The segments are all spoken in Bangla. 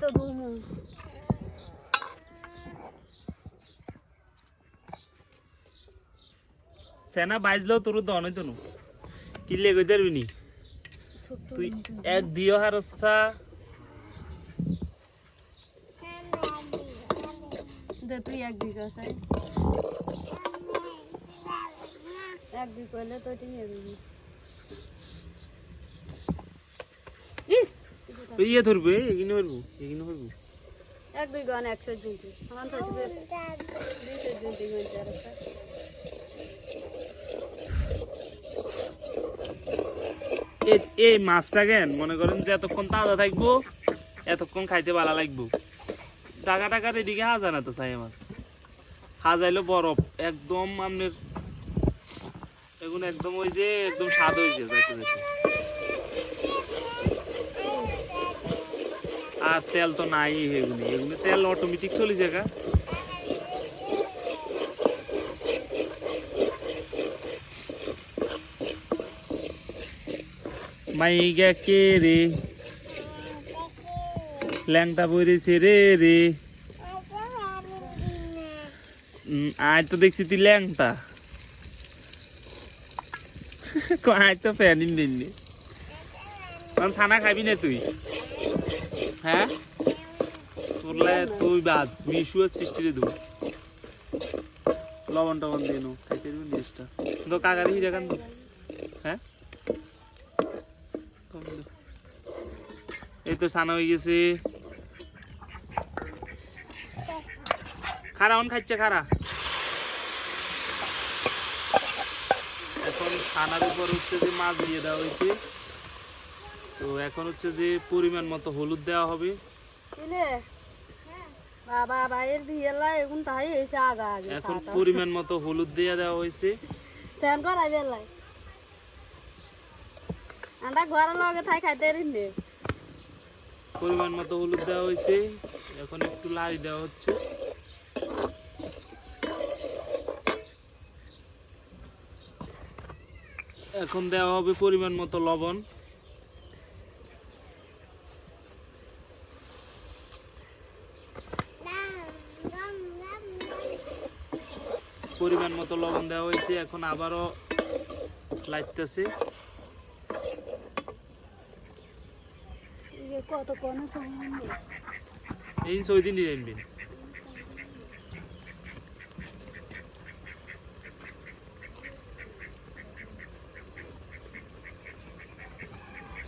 তো ধুমু সেনা বাইজলেও তোর দন হইতো না কিলে কই দেরবি নি তুই এক দিও হারসা দে তুই এক দিকে আছে এক দিকে কইলে তো ঠিক নিয়ে দিবি ইস ইয়ে ধরবে এগিনে হইবো এক দুই গান 120 আমার তো 220 হইছে আর এই মাছটা কেন মনে করেন যে এতক্ষণ তাজা থাকবো এতক্ষণ খাইতে ভালো লাগবো টাকা টাকার এদিকে হাজা না তো চাই মাছ হাজাইলো বরফ একদম আপনার এখন একদম ওই যে একদম স্বাদ হয়েছে যাইতে যাইতে আর তেল তো নাই এগুলো তেল অটোমেটিক চলে জায়গা মাইগা কে রে ল্যাংটা বইরেছে রে রে আজ তো দেখছি তুই ল্যাংটা আজ তো ফ্যান দিননি ছানা খাবি না তুই হ্যাঁ তোরলে তুই বাদ মিশু আর সৃষ্টিরে দেবো লবণ টবণ দিয়ে নো খাইতে দেবো জিনিসটা তো কাকারি হিরে কান হ্যাঁ এই তো ছানা হয়ে গেছে খারা অন খাচ্ছে খারা এখন ছানার উপর হচ্ছে যে মাছ দিয়ে দেওয়া হয়েছে তো এখন হচ্ছে যে পরিমাণ মতো হলুদ দেওয়া হবে বাবা বাইরের দিয়ে এখন তাই এসে আগা আগে এখন পরিমাণ মতো হলুদ দিয়ে দেওয়া হয়েছে স্নান করাই বেলাই আমরা ঘরের লগে থাই খাইতে রিনে পরিমাণ মতো হলুদ দেওয়া হয়েছে এখন একটু লাড়ি দেওয়া হচ্ছে এখন দেওয়া হবে পরিমাণ মতো লবণ পরিমাণ মতো লবণ দেওয়া হয়েছে এখন আবারও লাগতেছে কত কোন এই 6 দিন দিয়ে আনবেন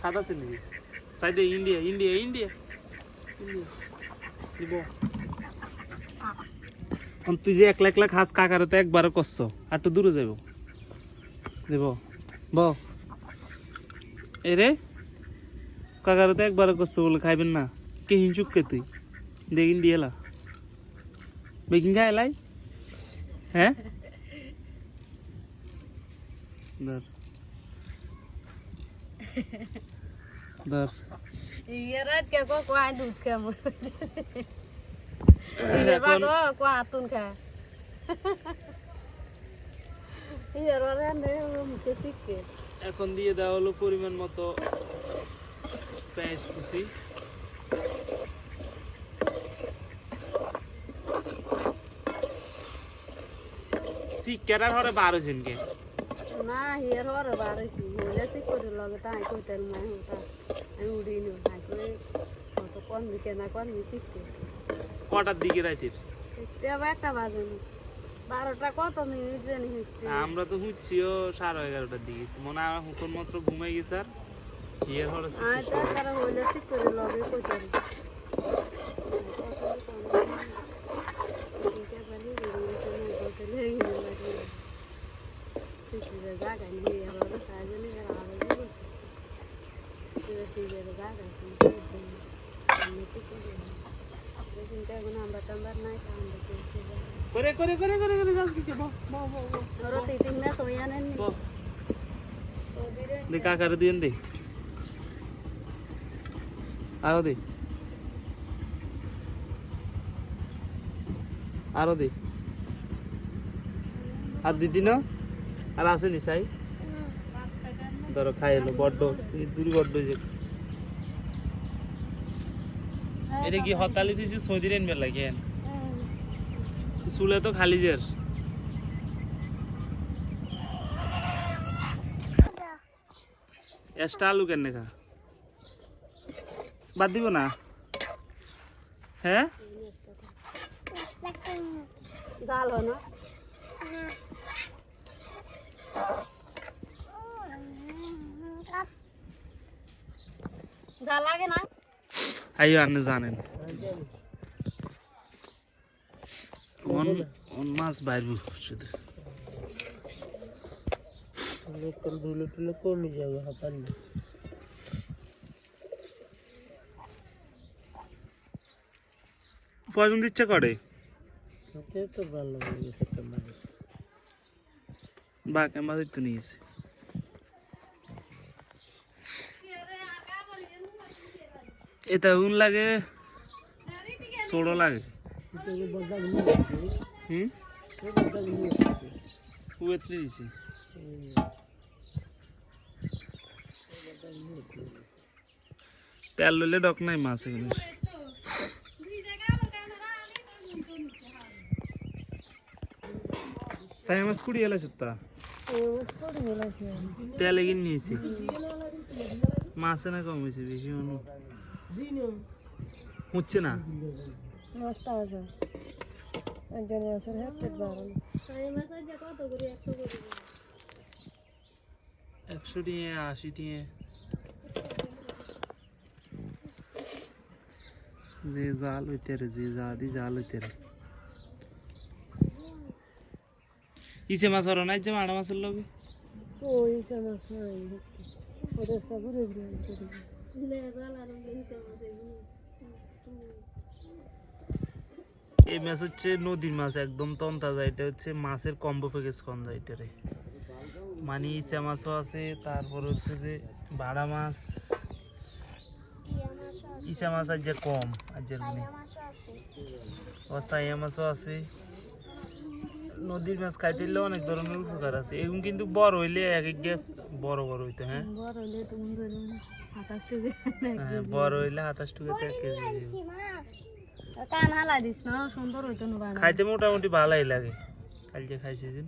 সাদা চিনি সাইডে ইন্ডিয়া ইন্ডিয়া ইন্ডিয়া দিব তুই যে একলা একলা খাস কাকারে তো একবারও করছো আর একটু দূরে যাবো দেব ব এরে কাকারে তো একবারও করছো বলে খাইবেন না কে হিংসুক কে তুই দেখিন দিয়ে এলা বেকিং খাই এলাই হ্যাঁ ধর ধর ইয়ারাত কে কো কোয়াই দুধ খা মো ইয়ার বাগো কোয়া তুন খা ইয়ার ওরা নে মুখে শিখে এখন দিয়ে দেওয়া হলো পরিমাণ মতো পেঁয়াজ কুচি সিকেরার হরে 12 দিন কে না হিয়ার হরে 12 ছি হলে সিকরে লগে তাই কইতেল মাই হতা আমি উড়ি নি হাই করে কত কোন দিকে না কোন শিখতে কটার দিকে রাইতের তেবা একটা বাজে 12টা কত মিনিট জানি হচ্ছে আমরা তো হুঁচিও 11:30টার দিকে মনে হয় হুকুন মাত্র ঘুমাই গেছে আর হিয়ার হরে আয় তো তারা হলে সিকরে লগে কইতেল করে করে করে করে করে যাস কি বো বো বো ধরো তিন না সোয়া নেন বো দে কাকারে দিন দে আরো দে আরো দে আর দিদি না আর আছে নি চাই ধরো খাই এলো বড্ড এই দূরি বড্ড যে এটা কি হতালি দিছি সৌদির এনবে লাগে চুলে তো খালি জের এক্সট্রা আলু কেন খা বাদ দিব না হ্যাঁ জাল হয় না জাল লাগে না আইও আপনি জানেন মাছ বাইরবো শুধু ধুলো টুলো কমে যাবে হাতালি পছন্দ ইচ্ছা করে তো ভালো লাগে খেতে মানে বাঁকা মাছ তো নিয়েছে এটা উন লাগে ছোড়ো লাগে উয়েতলি দিছি তেল লইলে ডক নাই মাছ এগুলো সাই মাছ কুড়ি এলা সত্তা তেলে কিনে নিয়েছি মাছে না কম হয়েছে বেশি অনু হচ্ছে না মস্ত আছে একজন মাছের হাতে বারণ 100 টিয়ে 80 টিয়ে যে জাল হইতে রে যে জাদি জাল হইতে রে ইসে মাছ আর নাই যে মাড়া মাছের লগে ওই মাছ নাই ওদের সব ঘুরে ঘুরে এই মাছ হচ্ছে নদীর মাছ একদম তন্তাজা এটা হচ্ছে মাছের কম্বো প্যাকেজ কন যায় এটারে মানে ইসা মাছও আছে তারপর হচ্ছে যে বাড়া মাছ ইসা মাছ আজ যে কম আজ যে সাইয়া মাছও আছে নদীর মাছ খাইতে দিলে অনেক ধরনের উপকার আছে এগুলো কিন্তু বড় হইলে এক এক গ্যাস বড় বড় হইতে হ্যাঁ বড় হইলে 27 টাকা 1 কেজি কান হালা দিস না সুন্দর হইতো না খাইতে মোটামুটি ভালোই লাগে কালকে খাইছি দিন